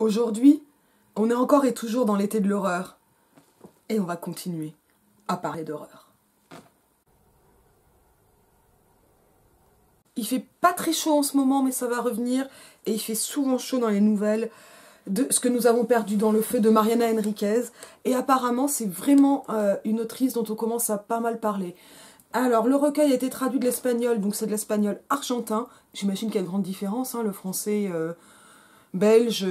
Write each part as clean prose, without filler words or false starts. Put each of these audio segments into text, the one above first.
Aujourd'hui, on est encore et toujours dans l'été de l'horreur. Et on va continuer à parler d'horreur. Il fait pas très chaud en ce moment, mais ça va revenir. Et il fait souvent chaud dans les nouvelles de ce que nous avons perdu dans le feu de Mariana Enriquez. Et apparemment, c'est vraiment une autrice dont on commence à pas mal parler. Alors, le recueil a été traduit de l'espagnol, donc c'est de l'espagnol argentin. J'imagine qu'il y a de grandes différences, hein, le français belge,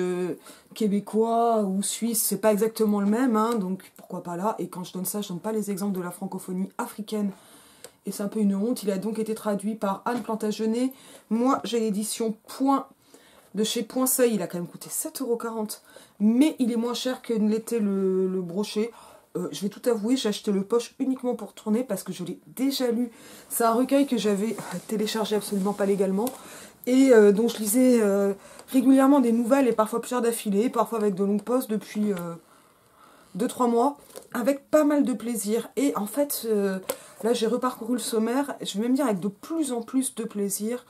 québécois ou suisse, c'est pas exactement le même, hein, donc pourquoi pas là. Et quand je donne ça, je donne pas les exemples de la francophonie africaine. Et c'est un peu une honte. Il a donc été traduit par Anne Plantagenet. Moi, j'ai l'édition Point de chez Point Seuil. Il a quand même coûté 7,40 €. Mais il est moins cher que ne l'était le brochet. Je vais tout avouer, j'ai acheté le poche uniquement pour tourner parce que je l'ai déjà lu. C'est un recueil que j'avais téléchargé absolument pas légalement et dont je lisais régulièrement des nouvelles et parfois plusieurs d'affilée, parfois avec de longues pauses depuis 2-3 mois, avec pas mal de plaisir. Et en fait, là j'ai reparcouru le sommaire, je vais même dire avec de plus en plus de plaisir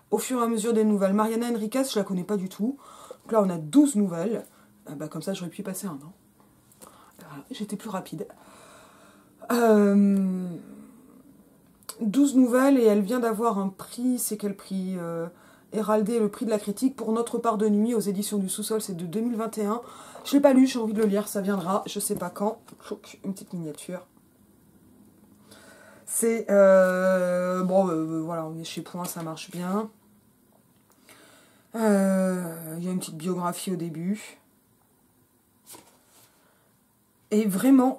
au fur et à mesure des nouvelles. Mariana Enriquez, je la connais pas du tout. Donc là on a 12 nouvelles. Comme ça j'aurais pu y passer un an. J'étais plus rapide. 12 nouvelles et elle vient d'avoir un prix, c'est quel prix Héraldé, le prix de la critique pour Notre part de nuit aux éditions du Sous-sol, c'est de 2021. Je l'ai pas lu, j'ai envie de le lire, ça viendra, je sais pas quand. Une petite miniature. C'est voilà, on est chez Point, ça marche bien. Il y a une petite biographie au début. Et vraiment,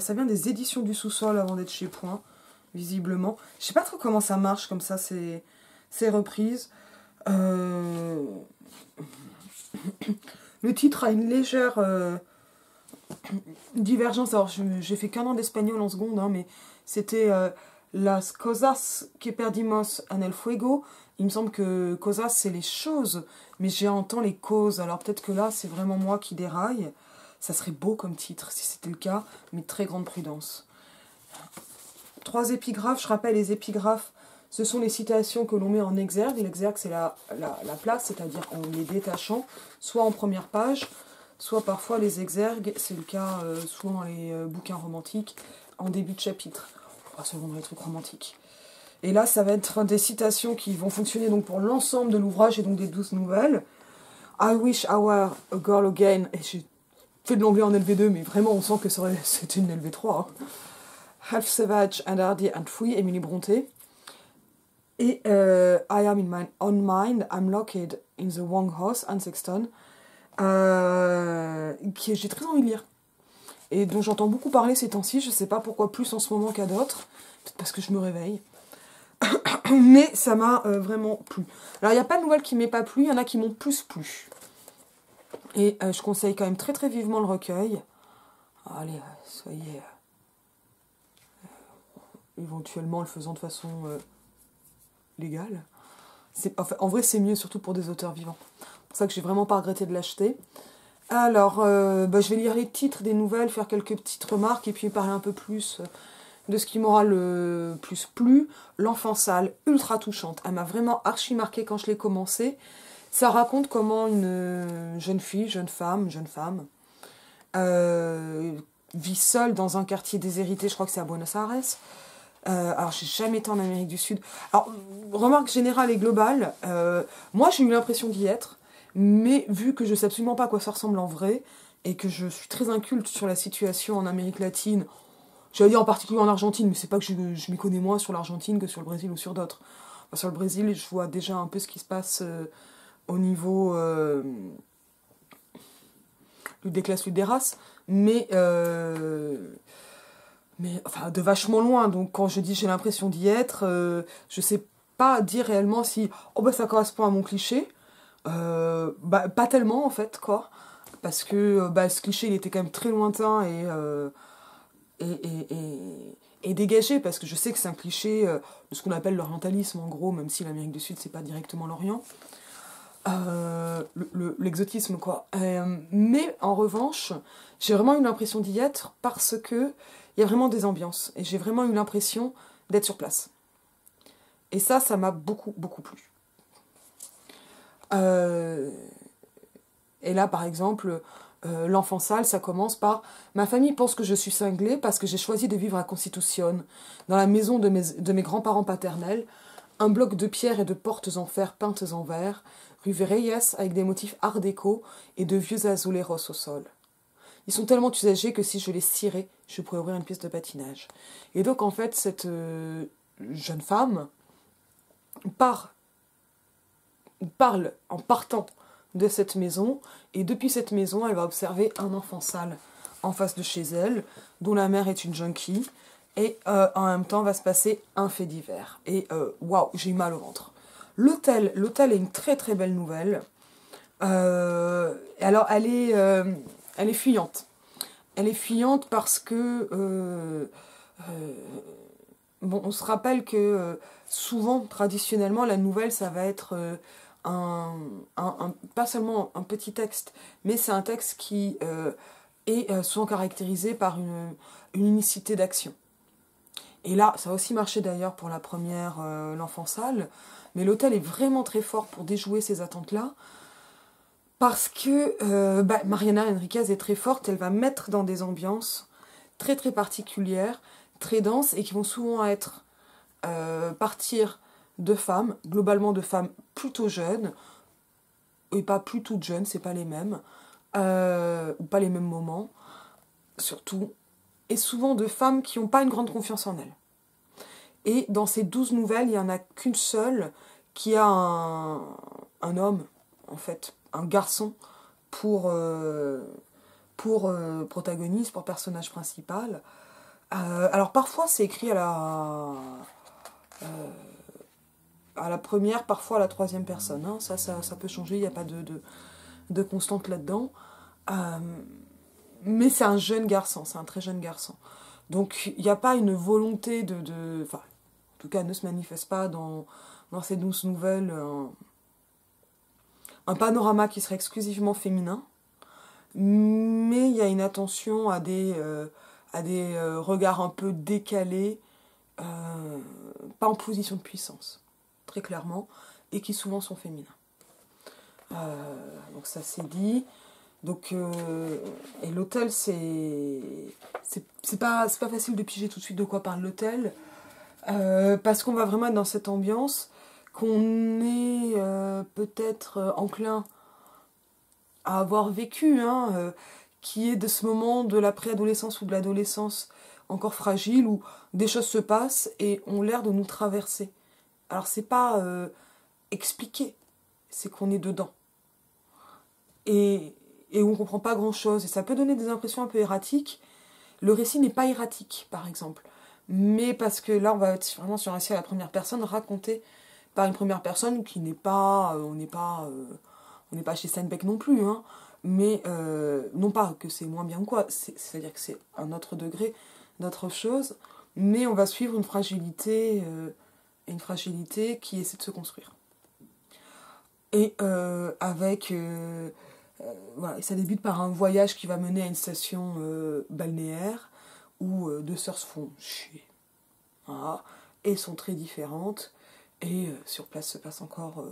ça vient des éditions du Sous-sol avant d'être chez Point, visiblement. Je sais pas trop comment ça marche comme ça, ces reprises. Le titre a une légère divergence. Alors, j'ai fait qu'un an d'espagnol en seconde, hein, mais c'était Las cosas que perdimos en el fuego. Il me semble que cosas, c'est les choses, mais j'ai entendu les causes. Alors, peut-être que là, c'est vraiment moi qui déraille. Ça serait beau comme titre, si c'était le cas, mais très grande prudence. 3 épigraphes, je rappelle, les épigraphes, ce sont les citations que l'on met en exergue. L'exergue, c'est la place, c'est-à-dire en les détachant, soit en première page, soit parfois les exergues, c'est le cas souvent dans les bouquins romantiques, en début de chapitre, pas seulement dans les trucs romantiques. Et là, ça va être des citations qui vont fonctionner donc pour l'ensemble de l'ouvrage et donc des 12 nouvelles. I wish I were a girl again, et j'ai fait de l'anglais en LV2, mais vraiment on sent que c'était une LV3. Hein. Half Savage and Hardy and Free, Emily Brontë. Et I am in my own mind, I'm locked in the wrong house, Anne Sexton, qui j'ai très envie de lire. Et dont j'entends beaucoup parler ces temps-ci, je sais pas pourquoi plus en ce moment qu'à d'autres, peut-être parce que je me réveille. Mais ça m'a vraiment plu. Alors il n'y a pas de nouvelles qui m'aient pas plu, il y en a qui m'ont plus plu. Et je conseille quand même très très vivement le recueil. Allez, soyez... éventuellement le faisant de façon légale. En vrai, c'est mieux, surtout pour des auteurs vivants. C'est pour ça que j'ai vraiment pas regretté de l'acheter. Alors, je vais lire les titres des nouvelles, faire quelques petites remarques, et puis parler un peu plus de ce qui m'aura le plus plu. L'enfant sale, ultra touchante. Elle m'a vraiment archi marqué quand je l'ai commencé. Ça raconte comment une jeune femme, vit seule dans un quartier déshérité, je crois que c'est à Buenos Aires. Alors, j'ai jamais été en Amérique du Sud. Alors, remarque générale et globale, moi j'ai eu l'impression d'y être, mais vu que je sais absolument pas à quoi ça ressemble en vrai, et que je suis très inculte sur la situation en Amérique latine, j'allais dire en particulier en Argentine, mais c'est pas que je m'y connais moins sur l'Argentine que sur le Brésil ou sur d'autres. Enfin, sur le Brésil, je vois déjà un peu ce qui se passe au niveau des classes lutte des races, mais enfin de vachement loin. Donc quand je dis j'ai l'impression d'y être, je sais pas dire réellement si ça correspond à mon cliché. Pas tellement en fait, quoi, parce que ce cliché il était quand même très lointain et dégagé, parce que je sais que c'est un cliché de ce qu'on appelle l'orientalisme en gros, même si l'Amérique du Sud c'est pas directement l'Orient. L'exotisme, quoi. Mais en revanche, j'ai vraiment eu l'impression d'y être parce que il y a vraiment des ambiances et j'ai vraiment eu l'impression d'être sur place. Et ça m'a beaucoup plu. Et là, par exemple, l'enfant sale, ça commence par « Ma famille pense que je suis cinglée parce que j'ai choisi de vivre à Constitución, dans la maison de mes grands-parents paternels, un bloc de pierre et de portes en fer peintes en vert, rue Verreyes avec des motifs art déco et de vieux azuleros au sol. Ils sont tellement usagés que si je les cirais, je pourrais ouvrir une piste de patinage. » Et donc, en fait, cette jeune femme parle en partant de cette maison, et depuis cette maison, elle va observer un enfant sale en face de chez elle, dont la mère est une junkie, et en même temps va se passer un fait divers. Et waouh, j'ai eu mal au ventre. L'hôtel est une très très belle nouvelle. Alors, elle est fuyante. Elle est fuyante parce que bon, on se rappelle que souvent, traditionnellement, la nouvelle, ça va être pas seulement un petit texte, mais c'est un texte qui est souvent caractérisé par une unicité d'action. Et là, ça a aussi marché d'ailleurs pour la première L'Enfant Sale, mais l'hôtel est vraiment très fort pour déjouer ces attentes-là, parce que Mariana Enriquez est très forte, elle va mettre dans des ambiances très très particulières, très denses, et qui vont souvent être partir de femmes, globalement de femmes plutôt jeunes, et pas plus toutes jeunes, c'est pas les mêmes, ou pas les mêmes moments, surtout, et souvent de femmes qui n'ont pas une grande confiance en elles. Et dans ces 12 nouvelles, il n'y en a qu'une seule qui a un homme, en fait, un garçon, pour protagoniste, pour personnage principal. Alors parfois c'est écrit à la première, parfois à la troisième personne. Hein. Ça peut changer, il n'y a pas de constante là-dedans. Mais c'est un jeune garçon, c'est un très jeune garçon. Donc il n'y a pas une volonté enfin, en tout cas, ne se manifeste pas dans ces 12 nouvelles un panorama qui serait exclusivement féminin. Mais il y a une attention à des regards un peu décalés, pas en position de puissance, très clairement, et qui souvent sont féminins. Donc ça c'est dit. Donc, et l'hôtel, c'est pas facile de piger tout de suite de quoi parle l'hôtel, parce qu'on va vraiment être dans cette ambiance qu'on est peut-être enclin à avoir vécu, hein, qui est de ce moment de la préadolescence ou de l'adolescence encore fragile, où des choses se passent et ont l'air de nous traverser. Alors c'est pas expliqué, c'est qu'on est dedans. Et où on comprend pas grand-chose. Et ça peut donner des impressions un peu erratiques. Le récit n'est pas erratique, par exemple. Mais parce que là, on va être vraiment sur un récit à la première personne, raconté par une première personne qui n'est pas... on n'est pas chez Steinbeck non plus, hein. Mais non pas que c'est moins bien ou quoi, c'est-à-dire que c'est un autre degré d'autre chose, mais on va suivre une fragilité qui essaie de se construire. Et avec... voilà, et ça débute par un voyage qui va mener à une station balnéaire où deux sœurs se font chier. Voilà, et sont très différentes. Et sur place se passe encore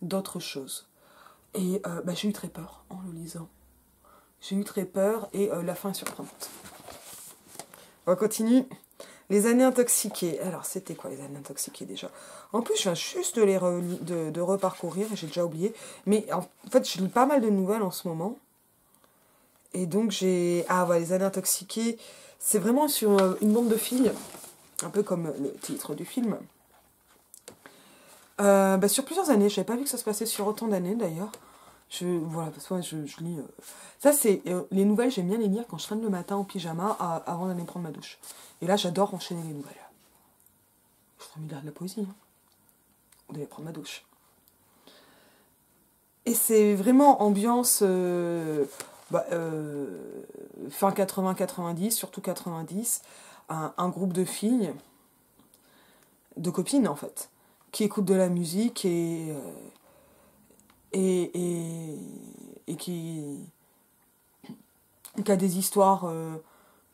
d'autres choses. Et j'ai eu très peur en le lisant. J'ai eu très peur et la fin est surprenante. On continue. Les années intoxiquées. Alors, c'était quoi les années intoxiquées déjà ? En plus, je viens juste de reparcourir, j'ai déjà oublié. Mais en fait, je lis pas mal de nouvelles en ce moment. Et donc, j'ai... Ah, voilà, les années intoxiquées. C'est vraiment sur une bande de filles, un peu comme le titre du film. Sur plusieurs années. Je n'avais pas vu que ça se passait sur autant d'années, d'ailleurs. Voilà, parce que ouais, je lis... Ça, c'est... les nouvelles, j'aime bien les lire quand je traîne le matin en pyjama avant d'aller prendre ma douche. Et là, j'adore enchaîner les nouvelles. Je suis envie de lire de la poésie. Hein. Ou d'aller prendre ma douche. Et c'est vraiment ambiance fin 80-90, surtout 90. Un groupe de filles, de copines en fait, qui écoutent de la musique et qui a des histoires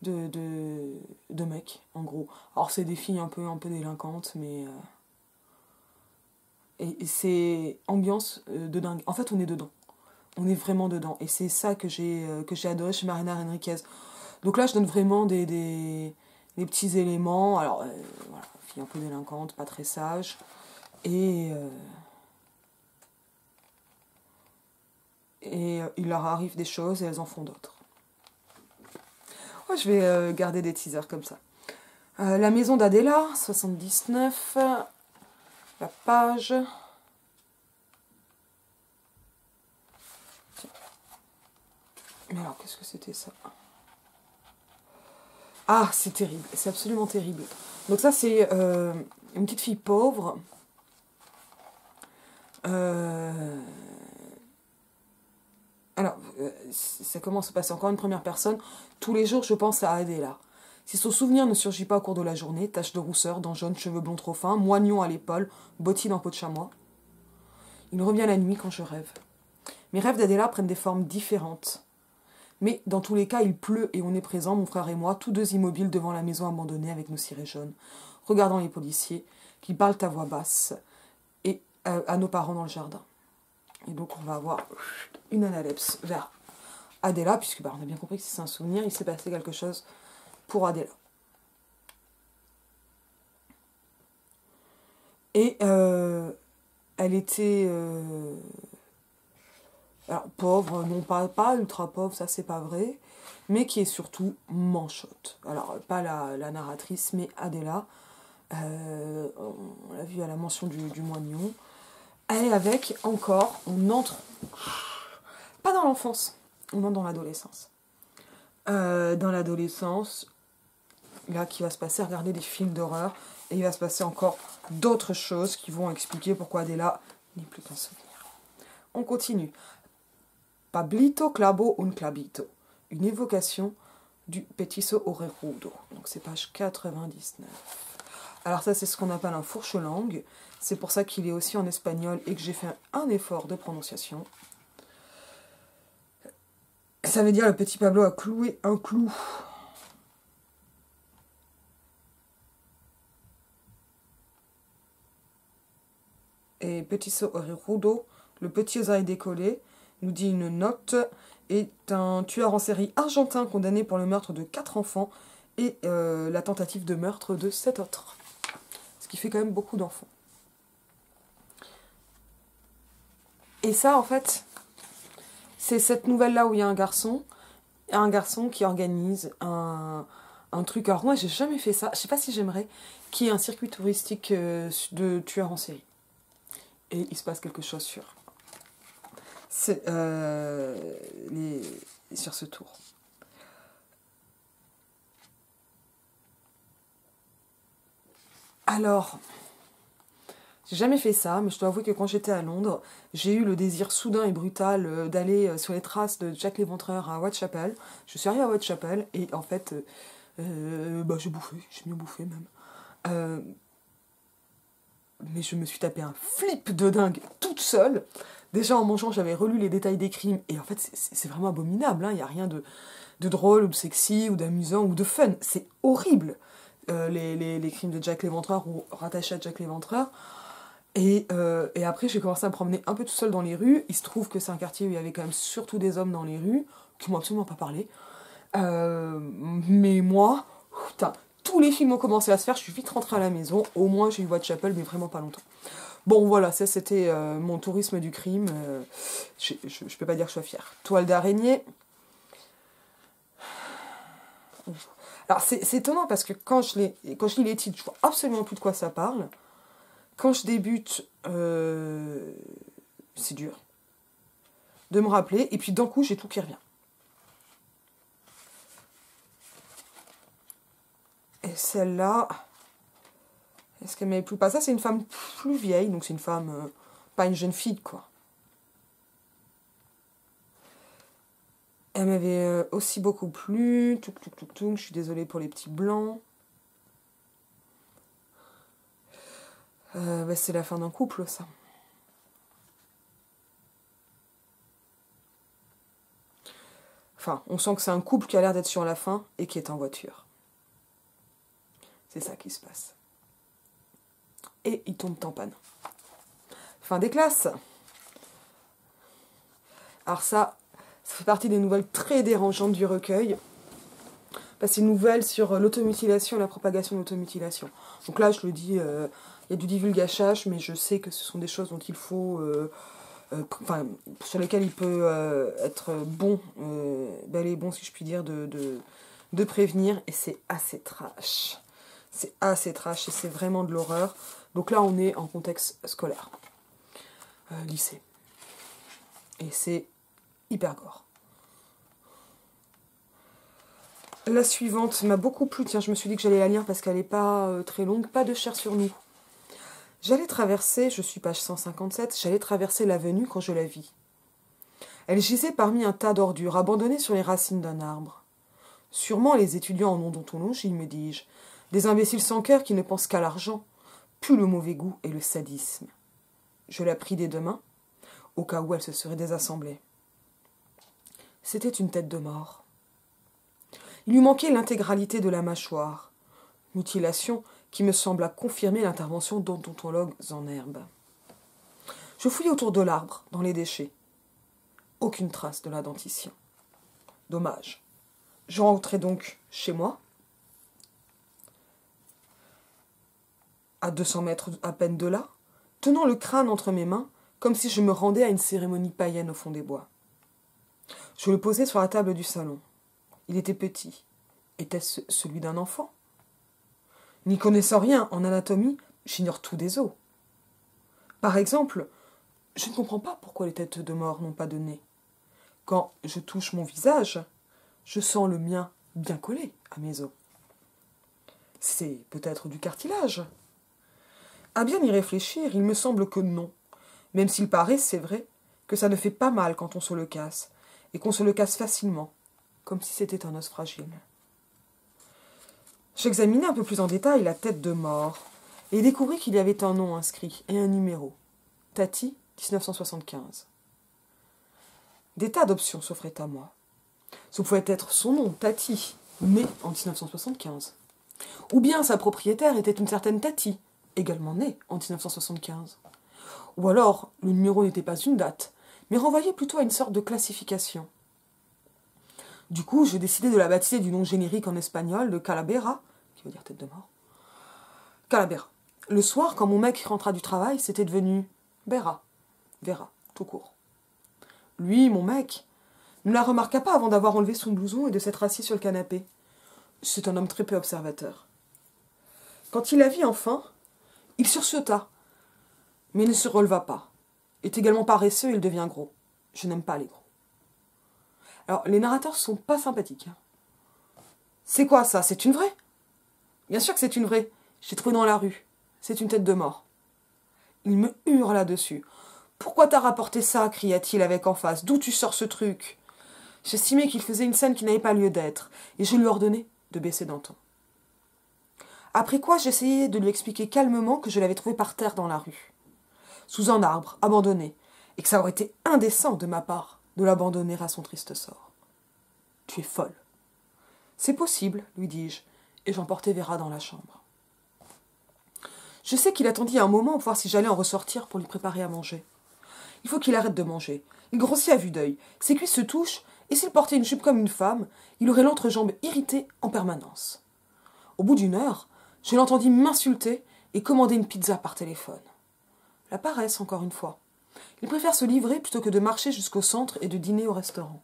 de mecs, en gros. Alors c'est des filles un peu délinquantes, mais... et c'est ambiance de dingue. En fait, on est dedans. On est vraiment dedans. Et c'est ça que j'ai adoré chez Mariana Enriquez. Donc là, je donne vraiment des petits éléments. Alors, voilà, fille un peu délinquante, pas très sage. Et il leur arrive des choses et elles en font d'autres. Ouais, je vais garder des teasers comme ça. La maison d'Adela, 79. La page. Mais alors, qu'est-ce que c'était ça? Ah, c'est terrible. C'est absolument terrible. Donc ça, c'est une petite fille pauvre. Alors, ça commence à passer encore une première personne. Tous les jours, je pense à Adela. Si son souvenir ne surgit pas au cours de la journée, tache de rousseur, dents jaunes, cheveux blonds trop fins, moignon à l'épaule, bottines en peau de chamois. Il revient la nuit quand je rêve. Mes rêves d'Adela prennent des formes différentes. Mais dans tous les cas, il pleut et on est présent, mon frère et moi, tous deux immobiles devant la maison abandonnée avec nos cirés jaunes, regardant les policiers qui parlent à voix basse et à nos parents dans le jardin. Et donc on va avoir une analepse vers Adela, puisque on a bien compris que si c'est un souvenir, il s'est passé quelque chose pour Adela. Et elle était alors, pauvre, non pas ultra pauvre, ça c'est pas vrai, mais qui est surtout manchotte. Alors, pas la narratrice, mais Adela. On l'a vu à la mention du moignon. Elle est avec, encore, on entre, pas dans l'enfance, on entre dans l'adolescence. Dans l'adolescence, là, qui va se passer, regarder des films d'horreur, et il va se passer encore d'autres choses qui vont expliquer pourquoi Adela n'est plus qu'un souvenir. On continue. Pablito clavo un clavito. Une évocation du petiso orejudo. Donc c'est page 99. Alors ça, c'est ce qu'on appelle un fourche-langue. C'est pour ça qu'il est aussi en espagnol et que j'ai fait un effort de prononciation. Ça veut dire le petit Pablo a cloué un clou. Et petiso orejudo, le petit oseille décollé, nous dit une note, est un tueur en série argentin condamné pour le meurtre de 4 enfants et la tentative de meurtre de 7 autres. Ce qui fait quand même beaucoup d'enfants. Et ça, en fait, c'est cette nouvelle-là où il y a un garçon qui organise un truc. Alors moi, j'ai jamais fait ça, je sais pas si j'aimerais, qui est un circuit touristique de tueurs en série. Et il se passe quelque chose sur ce tour. Alors, j'ai jamais fait ça, mais je dois avouer que quand j'étais à Londres, j'ai eu le désir soudain et brutal d'aller sur les traces de Jack l'Éventreur à Whitechapel. Je suis arrivée à Whitechapel et en fait, j'ai mieux bouffé même. Mais je me suis tapé un flip de dingue toute seule. Déjà en mangeant, j'avais relu les détails des crimes et en fait, c'est vraiment abominable. Il n'y a rien de drôle ou de sexy ou d'amusant ou de fun. C'est horrible, les crimes de Jack l'Éventreur ou rattachés à Jack l'Éventreur. Et après, j'ai commencé à me promener un peu tout seul dans les rues. Il se trouve que c'est un quartier où il y avait quand même surtout des hommes dans les rues, qui m'ont absolument pas parlé. Mais moi, putain, tous les films ont commencé à se faire, je suis vite rentrée à la maison. Au moins, j'ai eu Whitechapel, mais vraiment pas longtemps. Bon, voilà, ça c'était mon tourisme du crime. Je peux pas dire que je sois fière. Toile d'araignée. Alors, c'est étonnant parce que quand je lis les titres, je vois absolument plus de quoi ça parle. Quand je débute, c'est dur de me rappeler. Et puis d'un coup, j'ai tout qui revient. Et celle-là, est-ce qu'elle m'avait plu pas? Ça, c'est une femme plus vieille, donc c'est une femme, pas une jeune fille, quoi. Elle m'avait aussi beaucoup plu. Je suis désolée pour les petits blancs. C'est la fin d'un couple, ça. Enfin, on sent que c'est un couple qui a l'air d'être sur la fin et qui est en voiture. C'est ça qui se passe. Et ils tombent en panne. Fin des classes. Alors ça fait partie des nouvelles très dérangeantes du recueil. C'est une nouvelle sur l'automutilation et la propagation de l'automutilation. Donc là, je le dis, il y a du divulgachage, mais je sais que ce sont des choses dont il faut... sur lesquelles il peut être bon, bel et bon, si je puis dire, de prévenir. Et c'est assez trash. C'est assez trash et c'est vraiment de l'horreur. Donc là, on est en contexte scolaire. Lycée. Et c'est hyper gore. La suivante m'a beaucoup plu. Tiens, je me suis dit que j'allais la lire parce qu'elle n'est pas très longue. Pas de chair sur nous. J'allais traverser, je suis page 157, j'allais traverser l'avenue quand je la vis. Elle gisait parmi un tas d'ordures abandonnées sur les racines d'un arbre. Sûrement les étudiants en ont d'ontologie, me dis-je. Des imbéciles sans cœur qui ne pensent qu'à l'argent, plus le mauvais goût et le sadisme. Je la pris des deux mains, au cas où elle se serait désassemblée. C'était une tête de mort. Il lui manquait l'intégralité de la mâchoire, mutilation qui me sembla confirmer l'intervention d'odontologues en herbe. Je fouillai autour de l'arbre, dans les déchets. Aucune trace de la dentition. Dommage. Je rentrai donc chez moi, à 200 mètres à peine de là, tenant le crâne entre mes mains, comme si je me rendais à une cérémonie païenne au fond des bois. Je le posai sur la table du salon. Il était petit. Était-ce celui d'un enfant ? N'y connaissant rien en anatomie, j'ignore tout des os. Par exemple, je ne comprends pas pourquoi les têtes de mort n'ont pas de nez. Quand je touche mon visage, je sens le mien bien collé à mes os. C'est peut-être du cartilage. À bien y réfléchir, il me semble que non, même s'il paraît, c'est vrai, que ça ne fait pas mal quand on se le casse, et qu'on se le casse facilement, comme si c'était un os fragile. J'examinai un peu plus en détail la tête de mort, et découvris qu'il y avait un nom inscrit et un numéro. Tati, 1975. Des tas d'options s'offraient à moi. Ce pouvait être son nom, Tati, né en 1975. Ou bien sa propriétaire était une certaine Tati, également née en 1975. Ou alors, le numéro n'était pas une date, mais renvoyait plutôt à une sorte de classification. Du coup, je décidai de la baptiser du nom générique en espagnol de Calavera, qui veut dire tête de mort. Calavera. Le soir, quand mon mec rentra du travail, c'était devenu Vera. Vera, tout court. Lui, mon mec, ne la remarqua pas avant d'avoir enlevé son blouson et de s'être assis sur le canapé. C'est un homme très peu observateur. Quand il la vit enfin, il sursauta, mais ne se releva pas. Est également paresseux, il devient gros. Je n'aime pas les gros. Alors, les narrateurs sont pas sympathiques. C'est quoi ça? C'est une vraie? Bien sûr que c'est une vraie. Je l'ai trouvée dans la rue. C'est une tête de mort. Il me hurla dessus. Pourquoi t'as rapporté ça? Cria-t-il avec emphase. D'où tu sors ce truc? J'estimais qu'il faisait une scène qui n'avait pas lieu d'être, et je lui ordonnai de baisser d'un ton. Après quoi, j'essayai de lui expliquer calmement que je l'avais trouvé par terre dans la rue, sous un arbre, abandonné, et que ça aurait été indécent de ma part de l'abandonner à son triste sort. « Tu es folle. »« C'est possible, lui dis-je, et j'emportai Vera dans la chambre. Je sais qu'il attendit un moment pour voir si j'allais en ressortir pour lui préparer à manger. Il faut qu'il arrête de manger. Il grossit à vue d'œil, ses cuisses se touchent, et s'il portait une jupe comme une femme, il aurait l'entrejambe irritée en permanence. Au bout d'une heure, je l'entendis m'insulter et commander une pizza par téléphone. La paresse, encore une fois. Il préfère se livrer plutôt que de marcher jusqu'au centre et de dîner au restaurant.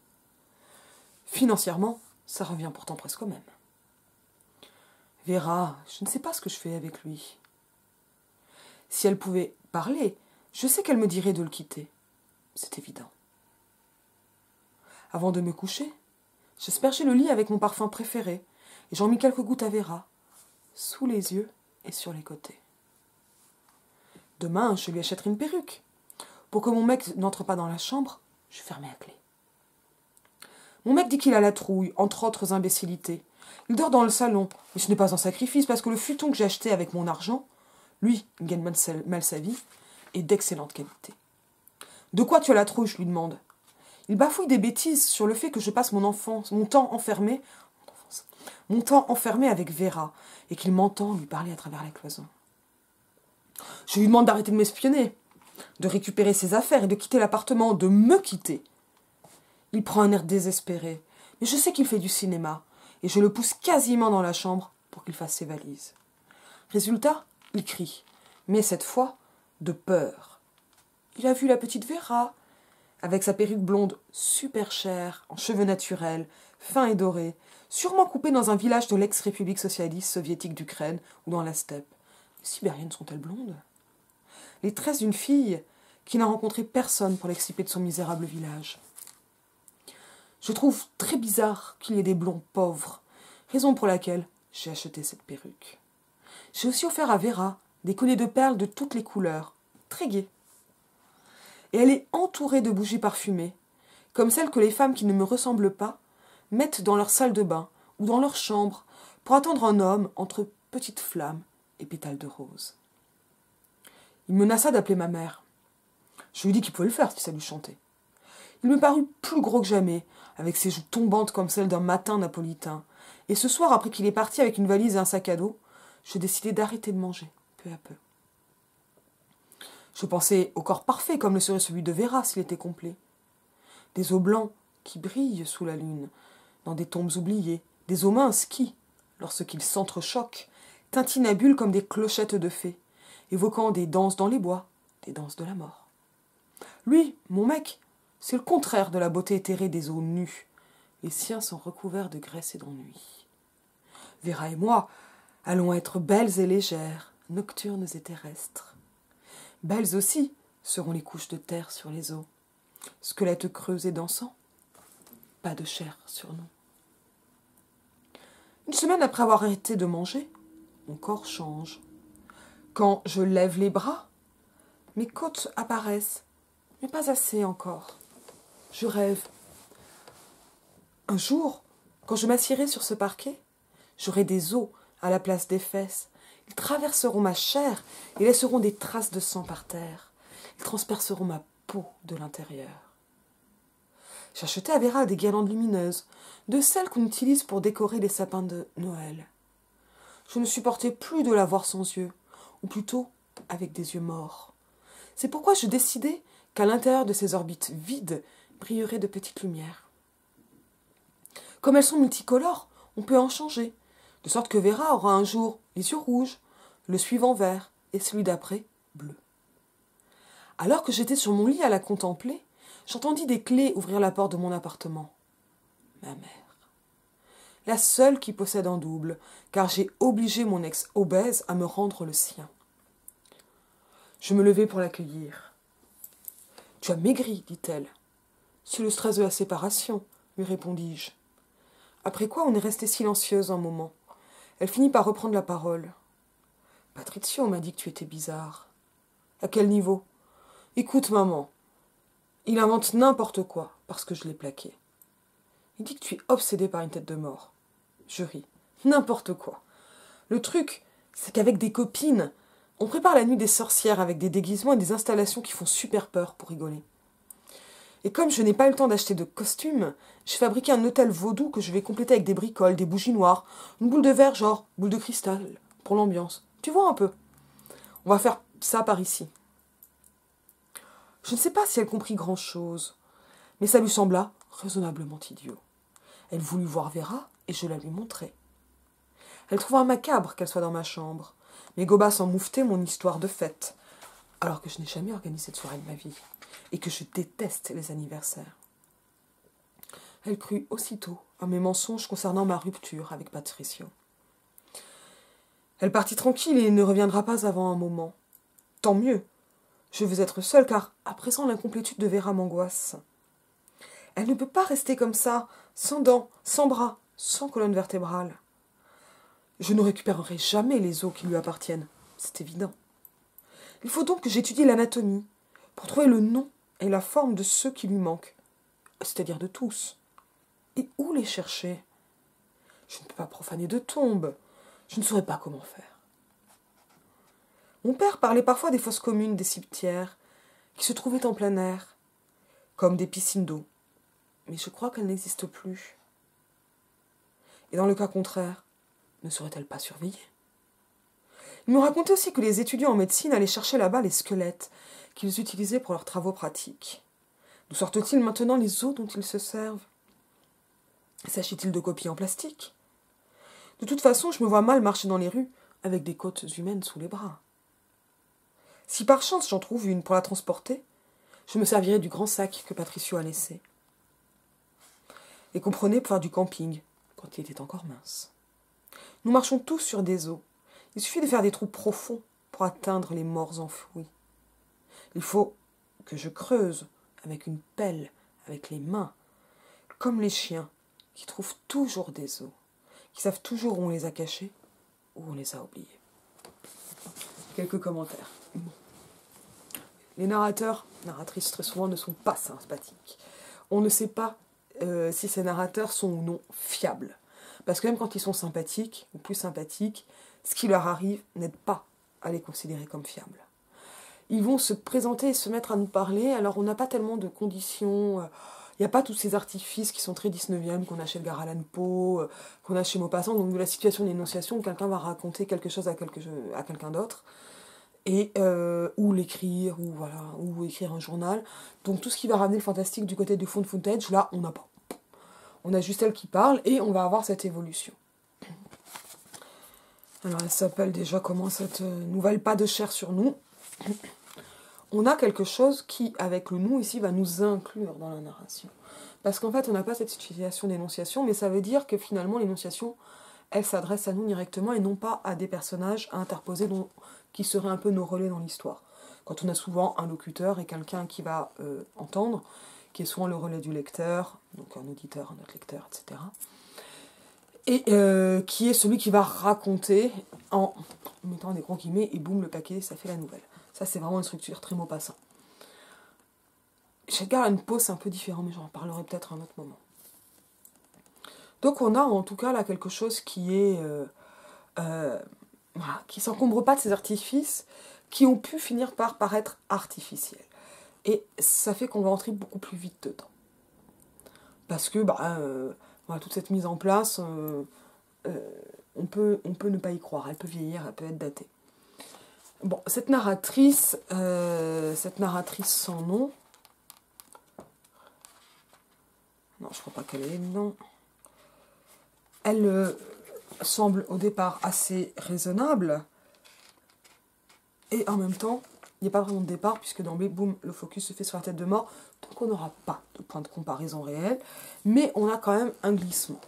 Financièrement, ça revient pourtant presque au même. Vera, je ne sais pas ce que je fais avec lui. Si elle pouvait parler, je sais qu'elle me dirait de le quitter. C'est évident. Avant de me coucher, j'aspergeai le lit avec mon parfum préféré et j'en mis quelques gouttes à Vera, sous les yeux et sur les côtés. Demain, je lui achèterai une perruque. Pour que mon mec n'entre pas dans la chambre, je fermai à clé. Mon mec dit qu'il a la trouille, entre autres imbécilités. Il dort dans le salon, mais ce n'est pas un sacrifice parce que le futon que j'ai acheté avec mon argent, lui, il gagne mal sa vie, est d'excellente qualité. De quoi tu as la trouille, je lui demande. Il bafouille des bêtises sur le fait que je passe mon temps enfermé avec Vera et qu'il m'entend lui parler à travers la cloison. Je lui demande d'arrêter de m'espionner, de récupérer ses affaires et de quitter l'appartement, de me quitter. Il prend un air désespéré, mais je sais qu'il fait du cinéma, et je le pousse quasiment dans la chambre pour qu'il fasse ses valises. Résultat, il crie, mais cette fois, de peur. Il a vu la petite Vera, avec sa perruque blonde super chère, en cheveux naturels, fins et dorés, sûrement coupée dans un village de l'ex-république socialiste soviétique d'Ukraine ou dans la steppe. Les Sibériennes sont-elles blondes? Les tresses d'une fille qui n'a rencontré personne pour l'extirper de son misérable village. Je trouve très bizarre qu'il y ait des blonds pauvres, raison pour laquelle j'ai acheté cette perruque. J'ai aussi offert à Vera des colliers de perles de toutes les couleurs, très gais. Et elle est entourée de bougies parfumées, comme celles que les femmes qui ne me ressemblent pas mettent dans leur salle de bain ou dans leur chambre pour attendre un homme entre petites flammes et pétales de rose. Il menaça d'appeler ma mère. Je lui dis qu'il pouvait le faire si ça lui chantait. Il me parut plus gros que jamais, avec ses joues tombantes comme celles d'un matin napolitain, et ce soir, après qu'il est parti avec une valise et un sac à dos, je décidai d'arrêter de manger, peu à peu. Je pensais au corps parfait comme le serait celui de Vera s'il était complet. Des os blancs qui brillent sous la lune, dans des tombes oubliées, des os minces qui, lorsqu'ils s'entrechoquent, tintinabulent comme des clochettes de fées, évoquant des danses dans les bois, des danses de la mort. Lui, mon mec, c'est le contraire de la beauté éthérée des os nus. Les siens sont recouverts de graisse et d'ennui. Vera et moi allons être belles et légères, nocturnes et terrestres. Belles aussi seront les couches de terre sur les os, squelettes creux et dansants, pas de chair sur nous. Une semaine après avoir arrêté de manger, mon corps change. Quand je lève les bras, mes côtes apparaissent, mais pas assez encore. Je rêve. Un jour, quand je m'assierai sur ce parquet, j'aurai des os à la place des fesses. Ils traverseront ma chair et laisseront des traces de sang par terre. Ils transperceront ma peau de l'intérieur. J'achetais à Vera des guirlandes lumineuses, de celles qu'on utilise pour décorer les sapins de Noël. Je ne supportais plus de la voir sans yeux, ou plutôt avec des yeux morts. C'est pourquoi je décidai qu'à l'intérieur de ces orbites vides brilleraient de petites lumières. Comme elles sont multicolores, on peut en changer, de sorte que Vera aura un jour les yeux rouges, le suivant vert et celui d'après bleu. Alors que j'étais sur mon lit à la contempler, j'entendis des clés ouvrir la porte de mon appartement. Ma mère. La seule qui possède un double, car j'ai obligé mon ex obèse à me rendre le sien. Je me levai pour l'accueillir. « Tu as maigri, dit-elle. »« C'est le stress de la séparation, lui répondis-je. Après quoi on est resté silencieuse un moment. Elle finit par reprendre la parole. « Patrizio m'a dit que tu étais bizarre. »« À quel niveau ?»« Écoute, maman, il invente n'importe quoi parce que je l'ai plaqué. Il dit que tu es obsédée par une tête de mort. » Je ris. N'importe quoi. Le truc, c'est qu'avec des copines, on prépare la nuit des sorcières avec des déguisements et des installations qui font super peur pour rigoler. Et comme je n'ai pas eu le temps d'acheter de costumes, j'ai fabriqué un hôtel vaudou que je vais compléter avec des bricoles, des bougies noires, une boule de verre genre boule de cristal, pour l'ambiance. Tu vois un peu. On va faire ça par ici. Je ne sais pas si elle comprit grand-chose, mais ça lui sembla raisonnablement idiot. Elle voulut voir Vera et je la lui montrai. Elle trouva macabre qu'elle soit dans ma chambre. Mes gobas s'en moufetaient mon histoire de fête, alors que je n'ai jamais organisé de soirée de ma vie et que je déteste les anniversaires. Elle crut aussitôt à mes mensonges concernant ma rupture avec Patricio. Elle partit tranquille et ne reviendra pas avant un moment. Tant mieux. Je veux être seule car, à présent, l'incomplétude de Vera m'angoisse. Elle ne peut pas rester comme ça, sans dents, sans bras, sans colonne vertébrale. Je ne récupérerai jamais les os qui lui appartiennent, c'est évident. Il faut donc que j'étudie l'anatomie pour trouver le nom et la forme de ceux qui lui manquent, c'est-à-dire de tous. Et où les chercher? Je ne peux pas profaner de tombes, je ne saurais pas comment faire. Mon père parlait parfois des fosses communes des cimetières qui se trouvaient en plein air, comme des piscines d'eau, mais je crois qu'elles n'existent plus. Et dans le cas contraire, ne serait-elle pas surveillée? Il me racontait aussi que les étudiants en médecine allaient chercher là-bas les squelettes qu'ils utilisaient pour leurs travaux pratiques. D'où sortent-ils maintenant les eaux dont ils se servent? S'agit-il de copies en plastique? De toute façon, je me vois mal marcher dans les rues avec des côtes humaines sous les bras. Si par chance j'en trouve une pour la transporter, je me servirai du grand sac que Patricio a laissé. Et comprenez pour faire du camping, quand il était encore mince. Nous marchons tous sur des eaux. Il suffit de faire des trous profonds pour atteindre les morts enfouis. Il faut que je creuse avec une pelle, avec les mains, comme les chiens qui trouvent toujours des os, qui savent toujours où on les a cachés, où on les a oubliés. Quelques commentaires. Bon. Les narrateurs, narratrices très souvent ne sont pas sympathiques. On ne sait pas si ces narrateurs sont ou non fiables. Parce que même quand ils sont sympathiques, ou plus sympathiques, ce qui leur arrive n'aide pas à les considérer comme fiables. Ils vont se présenter et se mettre à nous parler, alors on n'a pas tellement de conditions, il n'y a pas tous ces artifices qui sont très 19e, qu'on a chez Edgar Allan Poe, qu'on a chez Maupassant, donc de la situation d'énonciation où quelqu'un va raconter quelque chose à quelqu'un d'autre, et ou l'écrire, ou voilà, ou écrire un journal. Donc tout ce qui va ramener le fantastique du côté du found footage, là on n'a pas. On a juste elle qui parle, et on va avoir cette évolution. Alors elle s'appelle déjà comment cette nouvelle Pas de chair sur nous. On a quelque chose qui, avec le nous ici, va nous inclure dans la narration. Parce qu'en fait, on n'a pas cette situation d'énonciation, mais ça veut dire que finalement, l'énonciation, elle s'adresse à nous directement et non pas à des personnages à interposer qui seraient un peu nos relais dans l'histoire. Quand on a souvent un locuteur et quelqu'un qui va entendre, qui est souvent le relais du lecteur, donc un auditeur, un autre lecteur, etc. Et qui est celui qui va raconter en mettant des gros guillemets et boum, le paquet, ça fait la nouvelle. Ça, c'est vraiment une structure très Maupassant. Chez Edgar Allan Poe, c'est un peu différent, mais j'en parlerai peut-être à un autre moment. Donc on a en tout cas là quelque chose qui est... voilà, qui ne s'encombre pas de ces artifices qui ont pu finir par paraître artificiels. Et ça fait qu'on va entrer beaucoup plus vite dedans. Parce que voilà, toute cette mise en place, on peut ne pas y croire. Elle peut vieillir, elle peut être datée. Bon, cette narratrice sans nom, non, je crois pas qu'elle ait nom. Elle semble au départ assez raisonnable, et en même temps, il n'y a pas vraiment de départ, puisque d'emblée, boum, le focus se fait sur la tête de mort, donc on n'aura pas de point de comparaison réel, mais on a quand même un glissement.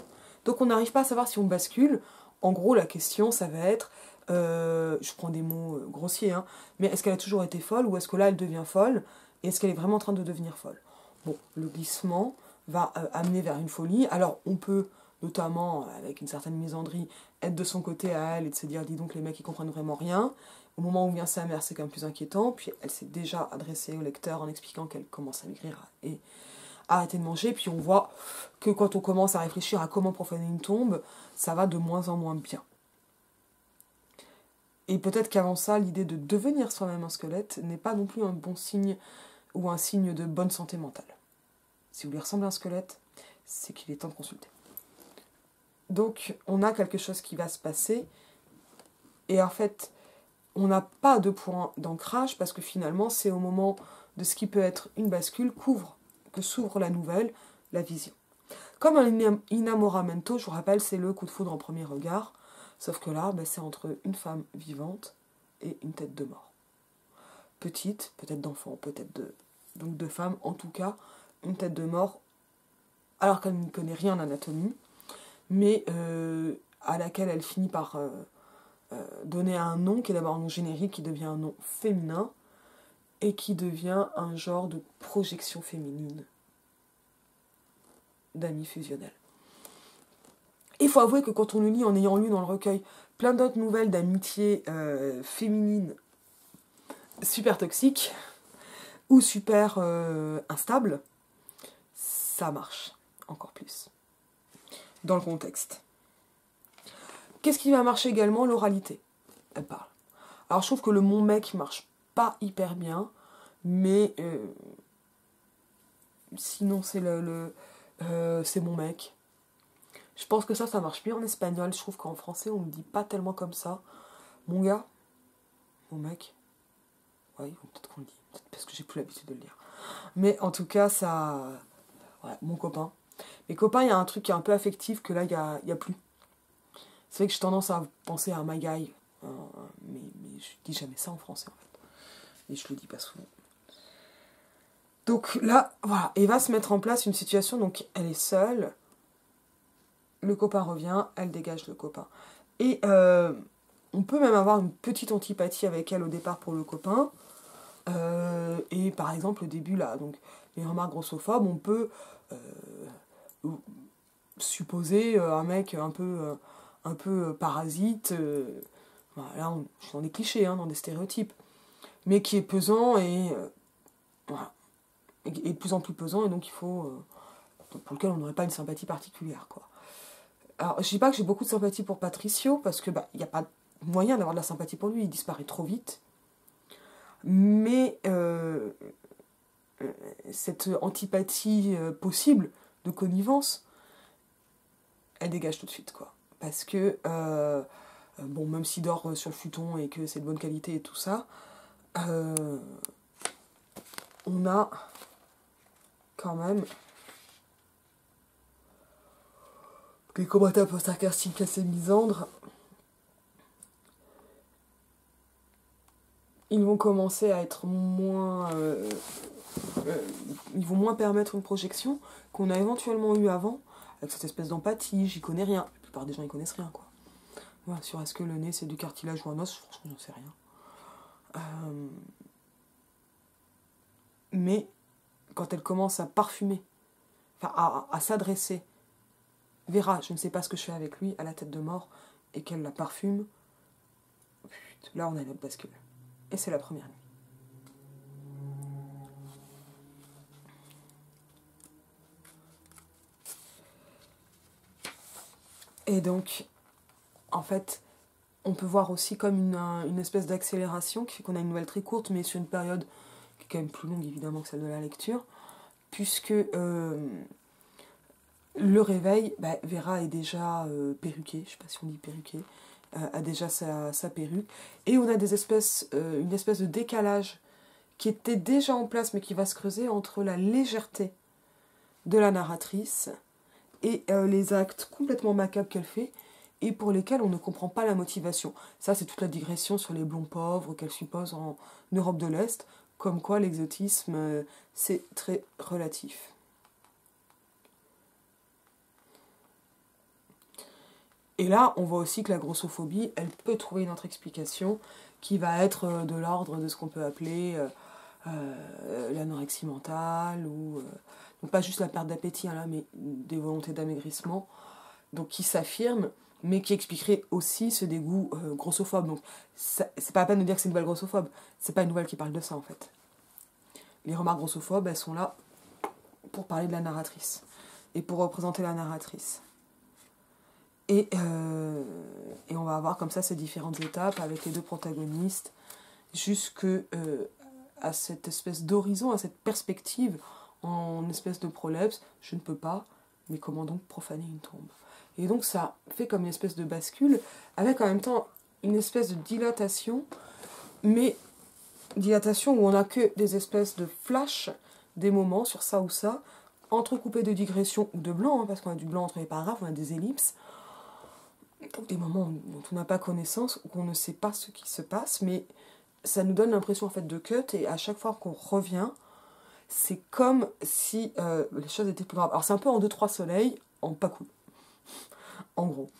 Donc on n'arrive pas à savoir si on bascule. En gros, la question, ça va être, je prends des mots grossiers, hein, mais est-ce qu'elle a toujours été folle, ou est-ce que là, elle devient folle, et est-ce qu'elle est vraiment en train de devenir folle? Bon, le glissement va amener vers une folie. Alors, on peut, notamment avec une certaine misandrie, être de son côté à elle et de se dire, dis donc, les mecs, ils comprennent vraiment rien. Au moment où vient sa mère, c'est quand même plus inquiétant. Puis elle s'est déjà adressée au lecteur en expliquant qu'elle commence à maigrir et à arrêter de manger. Puis on voit que quand on commence à réfléchir à comment profaner une tombe, ça va de moins en moins bien. Et peut-être qu'avant ça, l'idée de devenir soi-même un squelette n'est pas non plus un bon signe ou un signe de bonne santé mentale. Si vous lui ressemblez à un squelette, c'est qu'il est temps de consulter. Donc, on a quelque chose qui va se passer. Et en fait, on n'a pas de point d'ancrage parce que finalement, c'est au moment de ce qui peut être une bascule que s'ouvre la nouvelle, la vision. Comme un inamoramento, je vous rappelle, c'est le coup de foudre en premier regard. Sauf que là, c'est entre une femme vivante et une tête de mort. Petite, peut-être d'enfant, peut-être donc de femme, en tout cas, une tête de mort, alors qu'elle ne connaît rien en anatomie, mais à laquelle elle finit par donner un nom, qui est d'abord un nom générique, qui devient un nom féminin, et qui devient un genre de projection féminine d'amis fusionnels. Il faut avouer que quand on le lit en ayant lu dans le recueil plein d'autres nouvelles d'amitié féminine super toxiques ou super instables, ça marche encore plus dans le contexte. Qu'est-ce qui va marcher également? L'oralité. Elle parle. Alors je trouve que le mon mec marche pas hyper bien, mais sinon c'est c'est mon mec. Je pense que ça marche mieux en espagnol. Je trouve qu'en français, on ne le dit pas tellement comme ça. Mon gars, mon mec. Oui, peut-être qu'on le dit. Peut-être parce que j'ai plus l'habitude de le dire. Mais en tout cas, ça... Ouais, mon copain. Mes copains, il y a un truc qui est un peu affectif que là, il y a plus. C'est vrai que j'ai tendance à penser à my guy. Mais je dis jamais ça en français, en fait. Et je le dis pas souvent. Donc là, voilà. Et va se mettre en place une situation, donc elle est seule. Le copain revient, elle dégage le copain. Et on peut même avoir une petite antipathie avec elle au départ pour le copain. Et par exemple, au début, là, donc les remarques grossophobes, on peut supposer un mec un peu parasite. Voilà, là, je suis dans des clichés, hein, dans des stéréotypes. Mais qui est pesant et voilà, et de plus en plus pesant, et donc il faut... pour lequel on n'aurait pas une sympathie particulière, quoi. Alors, je dis pas que j'ai beaucoup de sympathie pour Patricio, parce que il n'y a pas moyen d'avoir de la sympathie pour lui, il disparaît trop vite. Mais cette antipathie possible de connivence, elle dégage tout de suite, quoi. Parce que, bon, même s'il dort sur le futon et que c'est de bonne qualité et tout ça, on a quand même les commentaires un peu sarcastiques, assez misandres. Ils vont commencer à être moins... ils vont moins permettre une projection qu'on a éventuellement eu avant, avec cette espèce d'empathie, j'y connais rien. La plupart des gens, ils connaissent rien, quoi. Voilà, sur est-ce que le nez, c'est du cartilage ou un os, franchement, j'en sais rien. Mais quand elle commence à parfumer, enfin à s'adresser, Vera, je ne sais pas ce que je fais avec lui, à la tête de mort, et qu'elle la parfume, là on a notre bascule. Et c'est la première nuit. Et donc, en fait, on peut voir aussi comme une espèce d'accélération qui fait qu'on a une nouvelle très courte, mais sur une période qui est quand même plus longue évidemment que celle de la lecture, puisque le réveil, Vera est déjà perruquée, je ne sais pas si on dit perruquée, a déjà sa perruque, et on a une espèce de décalage qui était déjà en place mais qui va se creuser entre la légèreté de la narratrice et les actes complètement macabres qu'elle fait et pour lesquels on ne comprend pas la motivation. Ça, c'est toute la digression sur les blonds pauvres qu'elle suppose en Europe de l'Est, comme quoi l'exotisme, c'est très relatif. Et là, on voit aussi que la grossophobie, elle peut trouver une autre explication qui va être de l'ordre de ce qu'on peut appeler l'anorexie mentale, ou donc pas juste la perte d'appétit, hein, là, mais des volontés d'amaigrissement, donc qui s'affirment, mais qui expliquerait aussi ce dégoût grossophobe. Donc c'est pas la peine de dire que c'est une nouvelle grossophobe, c'est pas une nouvelle qui parle de ça en fait. Les remarques grossophobes, elles sont là pour parler de la narratrice, et pour représenter la narratrice. Et on va avoir comme ça ces différentes étapes avec les deux protagonistes, jusque à cette espèce d'horizon, à cette perspective en espèce de prolepse, je ne peux pas, mais comment donc profaner une tombe? Et donc ça fait comme une espèce de bascule, avec en même temps une espèce de dilatation, mais dilatation où on n'a que des espèces de flashs, des moments sur ça ou ça, entrecoupés de digressions ou de blanc, hein, parce qu'on a du blanc entre les paragraphes, on a des ellipses, donc des moments dont on n'a pas connaissance, ou qu'on ne sait pas ce qui se passe, mais ça nous donne l'impression en fait de cut, et à chaque fois qu'on revient, c'est comme si les choses étaient plus graves. Alors c'est un peu en 2-3 soleils, en pas cool, en gros.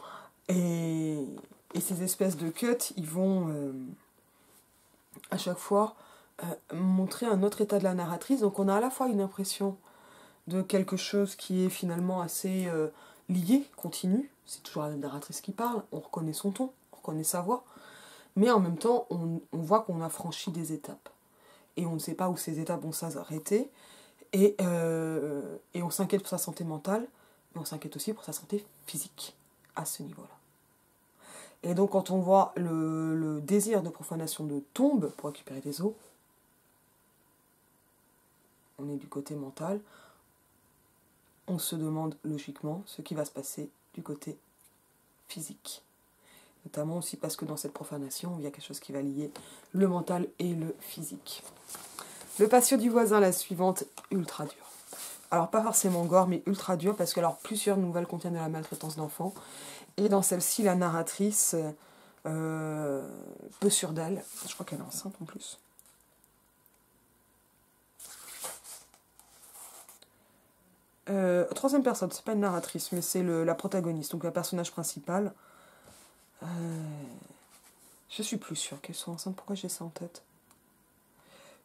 Et ces espèces de cuts, ils vont à chaque fois montrer un autre état de la narratrice. Donc on a à la fois une impression de quelque chose qui est finalement assez lié, continu. C'est toujours la narratrice qui parle, on reconnaît son ton, on reconnaît sa voix. Mais en même temps, on voit qu'on a franchi des étapes. Et on ne sait pas où ces étapes vont s'arrêter. Et on s'inquiète pour sa santé mentale, mais on s'inquiète aussi pour sa santé physique, à ce niveau-là. Et donc quand on voit le désir de profanation de tombe pour récupérer des os, on est du côté mental, on se demande logiquement ce qui va se passer du côté physique. Notamment aussi parce que dans cette profanation, il y a quelque chose qui va lier le mental et le physique. Le patio du voisin, la suivante, ultra dure. Alors pas forcément gore, mais ultra dur, parce que alors plusieurs nouvelles contiennent de la maltraitance d'enfants. Et dans celle-ci, la narratrice, peu sûre d'elle, je crois qu'elle est enceinte en plus. Troisième personne, c'est pas une narratrice, mais c'est la protagoniste, donc la personnage principale. Je suis plus sûre qu'elle soit enceinte, pourquoi j'ai ça en tête?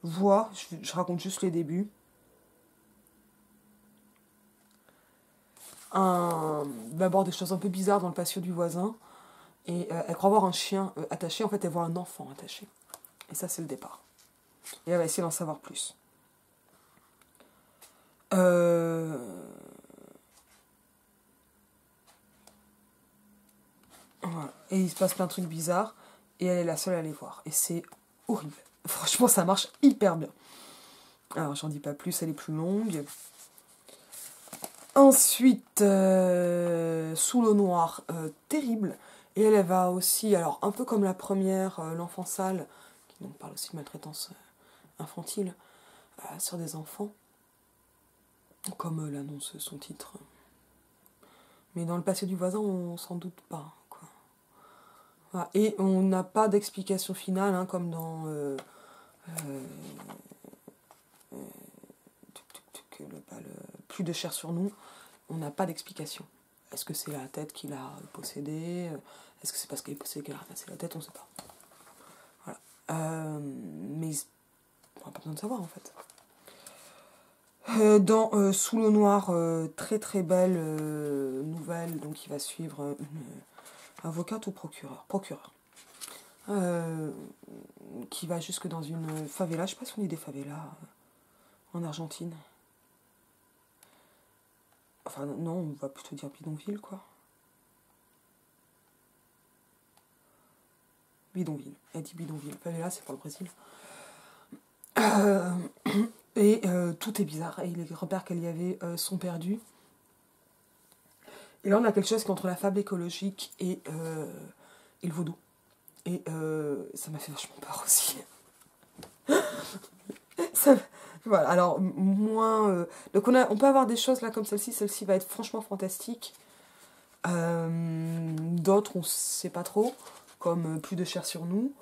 Voix, je raconte juste les débuts. D'abord des choses un peu bizarres dans le patio du voisin. Et elle croit voir un chien attaché, en fait elle voit un enfant attaché. Et ça c'est le départ. Et elle va essayer d'en savoir plus. Voilà. Et il se passe plein de trucs bizarres. Et elle est la seule à les voir. Et c'est horrible. Franchement ça marche hyper bien. Alors j'en dis pas plus, elle est plus longue. Ensuite, Sous l'eau noire, terrible. Et elle va aussi, alors un peu comme la première, L'enfant sale, qui donc parle aussi de maltraitance infantile sur des enfants, comme l'annonce son titre. Mais dans le passé du voisin, on s'en doute pas, quoi. Voilà. Et on n'a pas d'explication finale, hein, comme dans Plus de chair sur nous. On n'a pas d'explication. Est-ce que c'est la tête qui l'a possédée? Est-ce que c'est parce qu'elle est possédée qu'elle a ramassé la tête? On ne sait pas. Voilà. Mais on n'a pas besoin de savoir en fait. Dans Sous l'eau noire, très très belle nouvelle, donc il va suivre une avocate ou procureur, qui va jusque dans une favela, je sais pas si on dit des favelas en Argentine. Enfin non, on va plutôt dire bidonville quoi. Bidonville, elle dit bidonville. Favela c'est pour le Brésil. Et tout est bizarre. Et les repères qu'elle y avait sont perdus. Et là, on a quelque chose qui est entre la fable écologique et le vaudou. Et ça m'a fait vachement peur aussi. Voilà, alors, moins... donc, on peut avoir des choses là comme celle-ci. Celle-ci va être franchement fantastique. D'autres, on ne sait pas trop. Comme Plus de chair sur nous.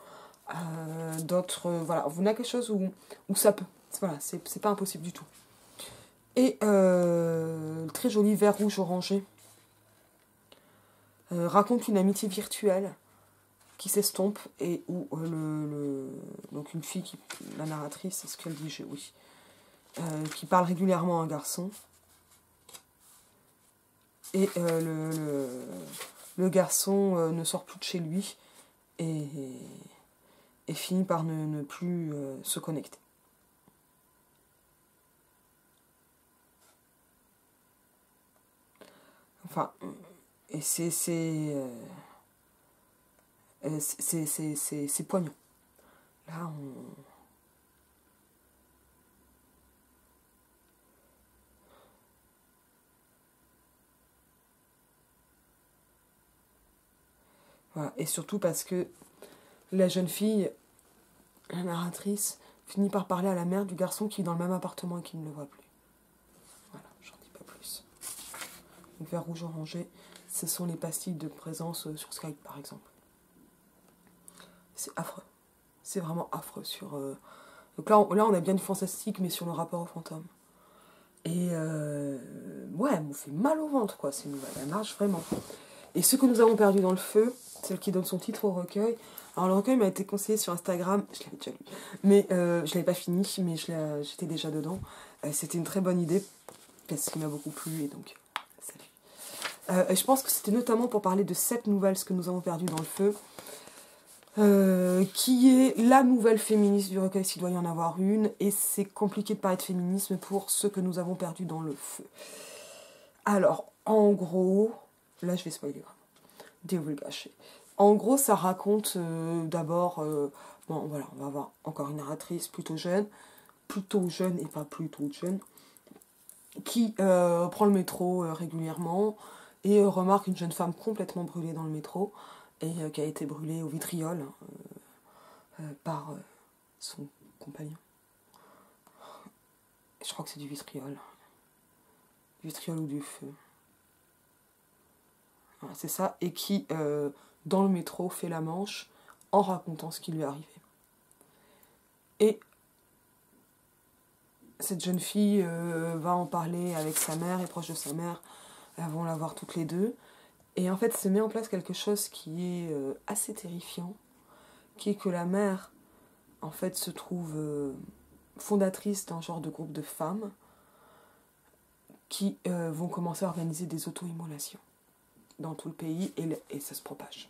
D'autres, voilà. On a quelque chose où ça peut. Voilà, c'est pas impossible du tout. Et très joli vert rouge orangé raconte une amitié virtuelle qui s'estompe et où donc une fille, la narratrice, c'est ce qu'elle dit, oui, qui parle régulièrement à un garçon. Et le garçon ne sort plus de chez lui et finit par ne plus se connecter. Enfin, et c'est poignant. Là, voilà. Et surtout parce que la jeune fille, la narratrice, finit par parler à la mère du garçon qui est dans le même appartement et qui ne le voit plus. Voilà, j'en dis pas plus. Donc, vert rouge orangé, ce sont les pastilles de présence sur Skype par exemple. C'est affreux. C'est vraiment affreux sur... Donc là on a bien du fantastique, mais sur le rapport au fantôme. Et ouais, elle me fait mal au ventre, quoi, ces nouvelles. Elle marche vraiment. Et Ce que nous avons perdu dans le feu, celle qui donne son titre au recueil. Alors le recueil m'a été conseillé sur Instagram, je l'avais déjà lu, mais je l'avais pas fini, mais j'étais déjà dedans. C'était une très bonne idée, parce qu'il m'a beaucoup plu, et donc, salut. Je pense que c'était notamment pour parler de cette nouvelle, Ce que nous avons perdu dans le feu, qui est la nouvelle féministe du recueil s'il doit y en avoir une, et c'est compliqué de parler de féminisme pour Ce que nous avons perdu dans le feu. Alors, en gros, là je vais spoiler vraiment, divulgacher. En gros, ça raconte d'abord, bon voilà, on va avoir encore une narratrice plutôt jeune et pas plutôt jeune, qui prend le métro régulièrement et remarque une jeune femme complètement brûlée dans le métro, et qui a été brûlée au vitriol par son compagnon. Je crois que c'est du vitriol. Du vitriol ou du feu. Voilà, c'est ça. Et qui, dans le métro, fait la manche en racontant ce qui lui est arrivé. Et cette jeune fille va en parler avec sa mère, est proche de sa mère. Elles vont la voir toutes les deux. Et en fait, se met en place quelque chose qui est assez terrifiant, qui est que la mère, en fait, se trouve fondatrice d'un genre de groupe de femmes qui vont commencer à organiser des auto-immolations dans tout le pays et ça se propage.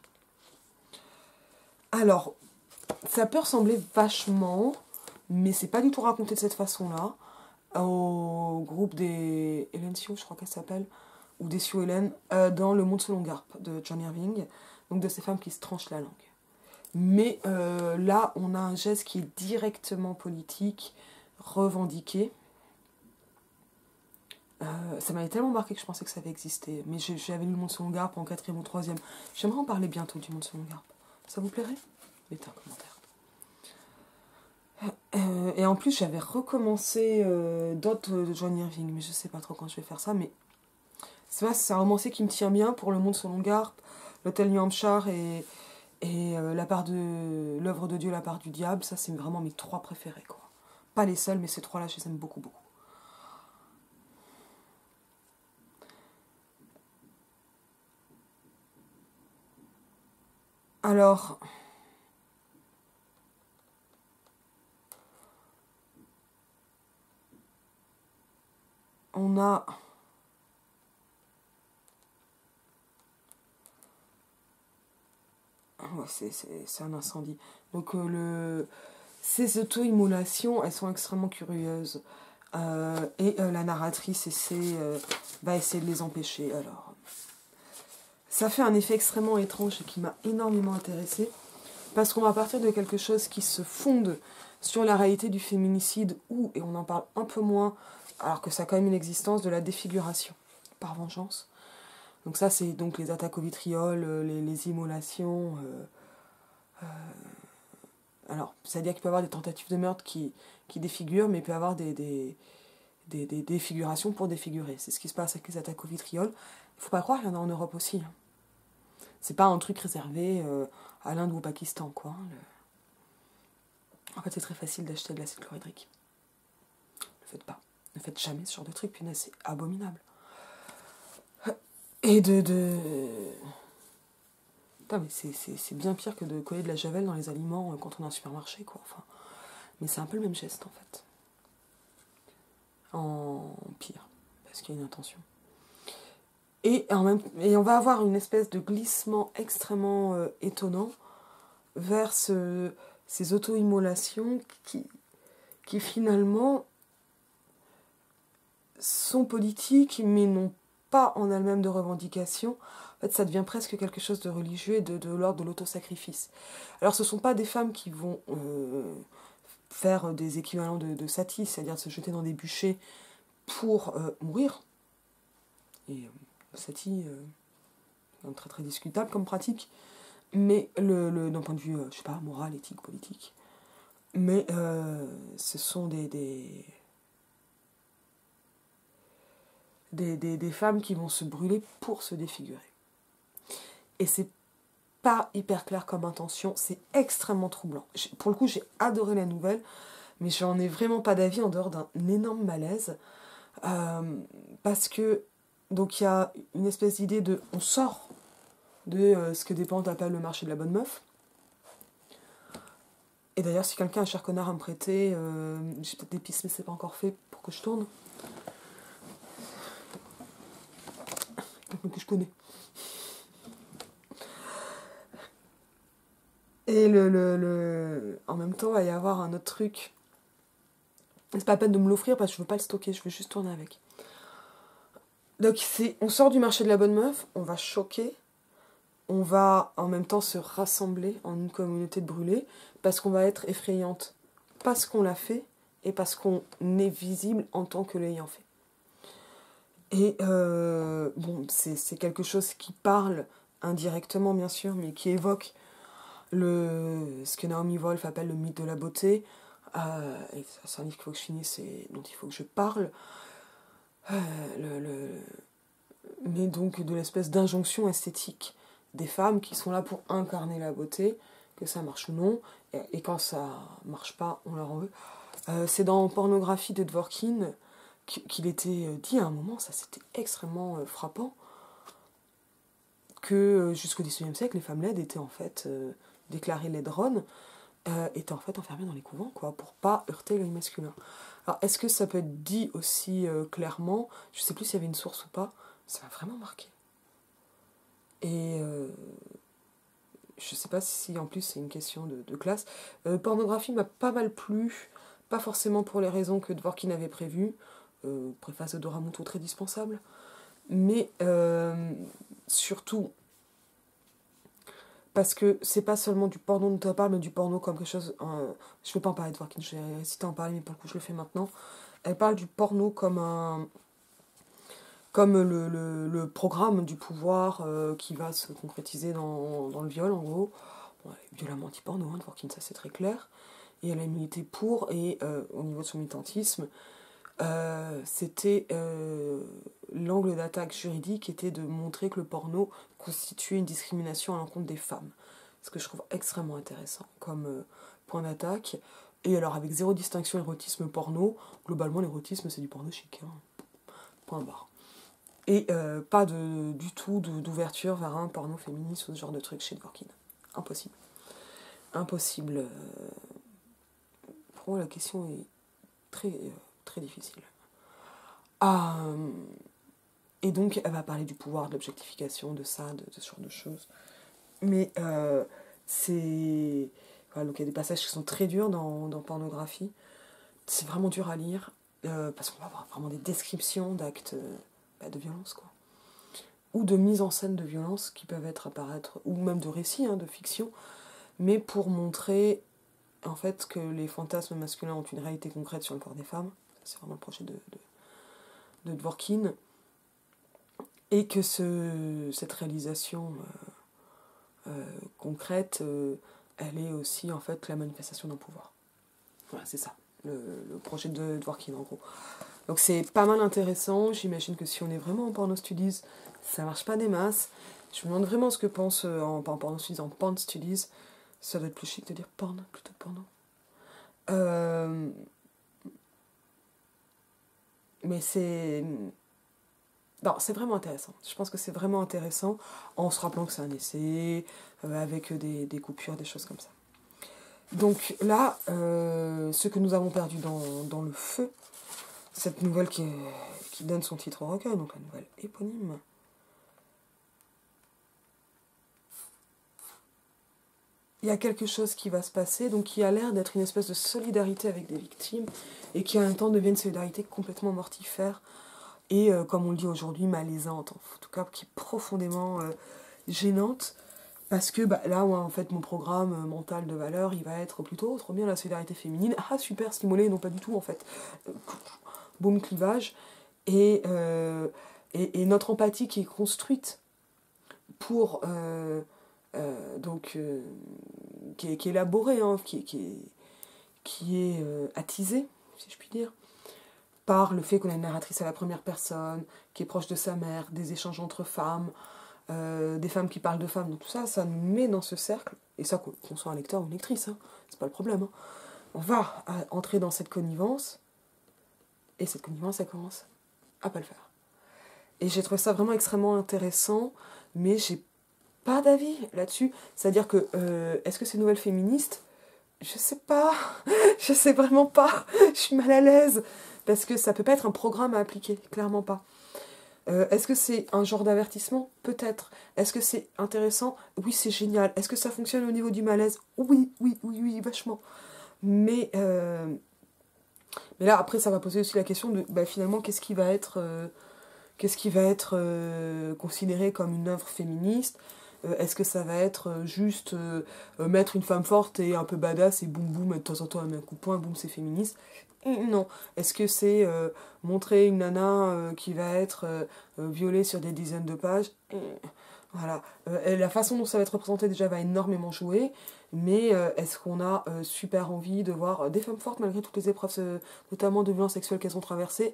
Alors, ça peut ressembler vachement, mais c'est pas du tout raconté de cette façon-là, au groupe des Hélène Sioux, je crois qu'elle s'appelle, ou des Sioux Hélène, dans Le Monde selon Garp de John Irving, donc de ces femmes qui se tranchent la langue. Mais là, on a un geste qui est directement politique, revendiqué. Ça m'avait tellement marqué que je pensais que ça avait existé. Mais j'avais lu Le Monde selon Garp en 4e ou 3e. J'aimerais en parler bientôt du Monde selon Garp. Ça vous plairait? Mettez un commentaire. Et en plus, j'avais recommencé d'autres de John Irving, mais je sais pas trop quand je vais faire ça. Mais c'est un romancier qui me tient bien pour Le Monde selon Garp, L'Hôtel New Hampshire et l'œuvre de Dieu, la part du diable. Ça, c'est vraiment mes 3 préférés, quoi. Pas les seuls, mais ces 3-là, je les aime beaucoup, beaucoup. Alors, on a... Ouais, c'est un incendie. Donc, ces auto-immolations, elles sont extrêmement curieuses. La narratrice va essayer de les empêcher. Alors, ça fait un effet extrêmement étrange et qui m'a énormément intéressée. Parce qu'on va partir de quelque chose qui se fonde sur la réalité du féminicide et on en parle un peu moins, alors que ça a quand même une existence, de la défiguration par vengeance. Donc ça, c'est donc les attaques au vitriol, les immolations. Alors, c'est-à-dire qu'il peut y avoir des tentatives de meurtre qui défigurent, mais il peut y avoir des défigurations pour défigurer. C'est ce qui se passe avec les attaques au vitriol. Il ne faut pas croire qu'il y en a en Europe aussi. Hein. C'est pas un truc réservé à l'Inde ou au Pakistan, quoi. En fait, c'est très facile d'acheter de l'acide chlorhydrique. Ne le faites pas. Ne faites jamais ce genre de truc, punaise, c'est abominable. Et Putain, mais c'est bien pire que de coller de la javel dans les aliments quand on est en supermarché, quoi. Enfin, mais c'est un peu le même geste, en fait. En pire, parce qu'il y a une intention. Et on va avoir une espèce de glissement extrêmement étonnant vers ces auto-immolations qui finalement sont politiques, mais n'ont pas en elles-mêmes de revendication. En fait, ça devient presque quelque chose de religieux et de l'ordre de l'autosacrifice. Alors, ce ne sont pas des femmes qui vont faire des équivalents de satis, c'est-à-dire se jeter dans des bûchers pour mourir. Et sati, très très discutable comme pratique, mais d'un point de vue, je sais pas, moral, éthique, politique. Mais ce sont des femmes qui vont se brûler pour se défigurer. Et c'est pas hyper clair comme intention, c'est extrêmement troublant. Pour le coup, j'ai adoré la nouvelle, mais j'en ai vraiment pas d'avis en dehors d'un énorme malaise. Parce que, donc il y a une espèce d'idée de... On sort de ce que des pentes appellent le marché de la bonne meuf. Et d'ailleurs, si quelqu'un, un cher connard, à me prêter, j'ai peut-être des pistes, mais c'est pas encore fait pour que je tourne. Quelqu'un que je connais. Et en même temps, il va y avoir un autre truc. C'est pas la peine de me l'offrir parce que je veux pas le stocker, je veux juste tourner avec. Donc on sort du marché de la bonne meuf, on va choquer, on va en même temps se rassembler en une communauté de brûlés, parce qu'on va être effrayante, parce qu'on l'a fait, et parce qu'on est visible en tant que l'ayant fait. Et c'est quelque chose qui parle indirectement, bien sûr, mais qui évoque ce que Naomi Wolf appelle le mythe de la beauté, et c'est un livre qu'il faut que je finisse et dont il faut que je parle, mais donc de l'espèce d'injonction esthétique des femmes qui sont là pour incarner la beauté, que ça marche ou non, et quand ça marche pas, on leur en veut. C'est dans Pornographie de Dworkin qu'il était dit à un moment, ça c'était extrêmement frappant, que jusqu'au XIXe siècle, les femmes laides étaient en fait déclarées laidronnes, étaient en fait enfermées dans les couvents, quoi, pour pas heurter l'œil masculin. Alors, est-ce que ça peut être dit aussi clairement? Je sais plus s'il y avait une source ou pas. Ça m'a vraiment marqué. Et je sais pas si en plus c'est une question de classe. Pornographie m'a pas mal plu, pas forcément pour les raisons que Dworkin avait prévues. Préface de Dora Muto très dispensable. Mais surtout parce que c'est pas seulement du porno dont on parle, mais du porno comme quelque chose... je vais pas en parler de Dworkin, je vais hésiter à en parler, mais pour le coup je le fais maintenant. Elle parle du porno comme le programme du pouvoir qui va se concrétiser dans le viol, en gros. Bon, elle est violemment anti-porno, hein, Dworkin, ça c'est très clair. Et elle a milité pour, et au niveau de son militantisme, c'était l'angle d'attaque juridique était de montrer que le porno constituait une discrimination à l'encontre des femmes. Ce que je trouve extrêmement intéressant comme point d'attaque. Et alors avec zéro distinction érotisme-porno, globalement l'érotisme c'est du porno chic. Hein. Point barre. Et pas du tout d'ouverture vers un porno féministe ou ce genre de truc chez Dworkin. Impossible. Impossible. Pour moi la question est très difficile. Et donc, elle va parler du pouvoir, de l'objectification, de ça, de ce genre de choses. Mais c'est... Voilà, donc il y a des passages qui sont très durs dans Pornographie. C'est vraiment dur à lire, parce qu'on va avoir vraiment des descriptions d'actes de violence, quoi. Ou de mise en scène de violence qui peuvent apparaître, ou même de récits, de fiction, mais pour montrer, en fait, que les fantasmes masculins ont une réalité concrète sur le corps des femmes. C'est vraiment le projet de Dworkin, et que cette réalisation concrète, elle est aussi en fait la manifestation d'un pouvoir. Voilà, c'est ça, le projet de Dworkin en gros. Donc c'est pas mal intéressant, j'imagine que si on est vraiment en porno studies, ça marche pas des masses. Je me demande vraiment ce que pense, pas en porno studies, en porn studies, ça doit être plus chic de dire porn plutôt que porno. Mais c'est... Non, c'est vraiment intéressant. Je pense que c'est vraiment intéressant, en se rappelant que c'est un essai, avec des coupures, des choses comme ça. Donc là, ce que nous avons perdu dans le feu, cette nouvelle qui donne son titre au recueil, donc la nouvelle éponyme. Il y a quelque chose qui va se passer, donc qui a l'air d'être une espèce de solidarité avec des victimes, et qui en même temps devient une solidarité complètement mortifère, et comme on le dit aujourd'hui, malaisante, en tout cas qui est profondément gênante, parce que là, moi, en fait, mon programme mental de valeur, il va être plutôt trop bien la solidarité féminine, ah super stimulé, non pas du tout en fait, boum clivage, et notre empathie qui est construite pour, qui est élaborée, hein, qui est attisée, si je puis dire, par le fait qu'on a une narratrice à la première personne, qui est proche de sa mère, des échanges entre femmes, des femmes qui parlent de femmes, donc tout ça, ça nous met dans ce cercle, et ça qu'on soit un lecteur ou une lectrice, hein, c'est pas le problème. Hein. On va entrer dans cette connivence, et cette connivence, elle commence à pas le faire. Et j'ai trouvé ça vraiment extrêmement intéressant, mais j'ai pas d'avis là-dessus. C'est-à-dire que, est-ce que ces nouvelles féministes, je sais pas, je sais vraiment pas, je suis mal à l'aise, parce que ça peut pas être un programme à appliquer, clairement pas. Est-ce que c'est un genre d'avertissement? Peut-être. Est-ce que c'est intéressant? Oui, c'est génial. Est-ce que ça fonctionne au niveau du malaise? Oui, vachement. Mais là, après, ça va poser aussi la question de, finalement, qu'est-ce qui va être considéré comme une œuvre féministe? Est-ce que ça va être juste mettre une femme forte et un peu badass et boum boum, et de temps en temps elle met un coup de poing, boum, c'est féministe? Non. Est-ce que c'est montrer une nana qui va être violée sur des dizaines de pages? Voilà. Et la façon dont ça va être représenté déjà va énormément jouer, mais est-ce qu'on a super envie de voir des femmes fortes malgré toutes les épreuves, notamment de violences sexuelles qu'elles ont traversées?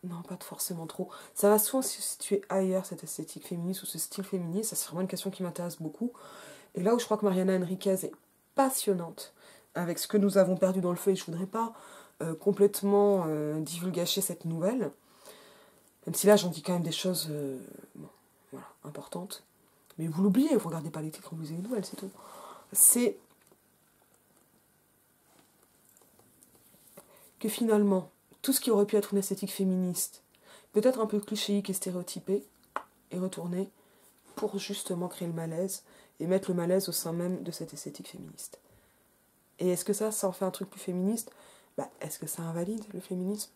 Non, pas forcément trop. Ça va souvent se situer ailleurs, cette esthétique féministe ou ce style féministe. Ça, c'est vraiment une question qui m'intéresse beaucoup. Et là où je crois que Mariana Enriquez est passionnante, avec ce que nous avons perdu dans le feu, et je voudrais pas complètement divulgacher cette nouvelle, même si là j'en dis quand même des choses bon, voilà, importantes. Mais vous l'oubliez, vous regardez pas les titres, vous lisez les nouvelles, c'est tout. C'est que finalement, tout ce qui aurait pu être une esthétique féministe, peut-être un peu clichéique et stéréotypée, est retourné pour justement créer le malaise et mettre le malaise au sein même de cette esthétique féministe. Et est-ce que ça en fait un truc plus féministe? Est-ce que ça invalide le féminisme?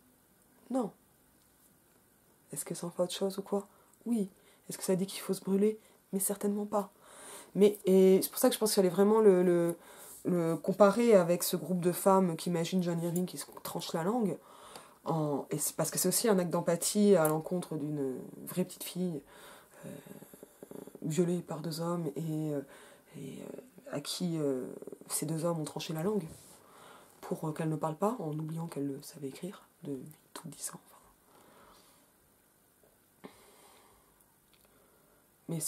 Non. Est-ce que ça en fait autre chose ou quoi? Oui. Est-ce que ça dit qu'il faut se brûler? Mais certainement pas. Et c'est pour ça que je pense qu'il fallait vraiment le comparer avec ce groupe de femmes qui imaginent John Irving qui se tranche la langue. Parce que c'est aussi un acte d'empathie à l'encontre d'une vraie petite fille violée par deux hommes et à qui ces deux hommes ont tranché la langue pour qu'elle ne parle pas en oubliant qu'elle savait écrire de 8 ou 10 ans. Mais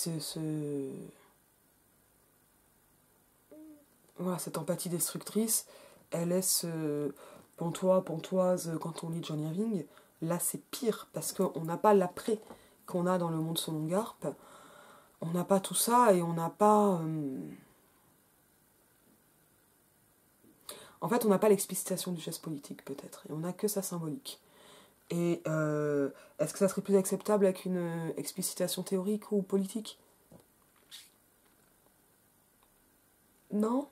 voilà, cette empathie destructrice, elle laisse pantoise quand on lit John Irving. Là, c'est pire, parce qu'on n'a pas l'après qu'on a dans Le Monde selon Garp. On n'a pas tout ça, et on n'a pas... En fait, on n'a pas l'explicitation du geste politique, peut-être, et on n'a que sa symbolique. Et est-ce que ça serait plus acceptable avec une explicitation théorique ou politique? Non.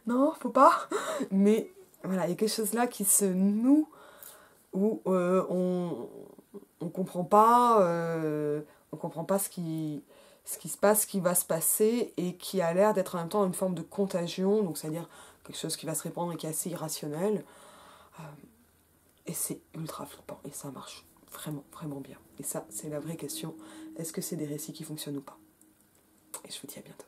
Non, faut pas. Mais voilà, il y a quelque chose là qui se noue où on comprend pas ce qui se passe, ce qui va se passer, et qui a l'air d'être en même temps une forme de contagion, donc c'est-à-dire quelque chose qui va se répandre et qui est assez irrationnel. Et c'est ultra flippant, et ça marche vraiment, vraiment bien. Et ça, c'est la vraie question. Est-ce que c'est des récits qui fonctionnent ou pas? Et je vous dis à bientôt.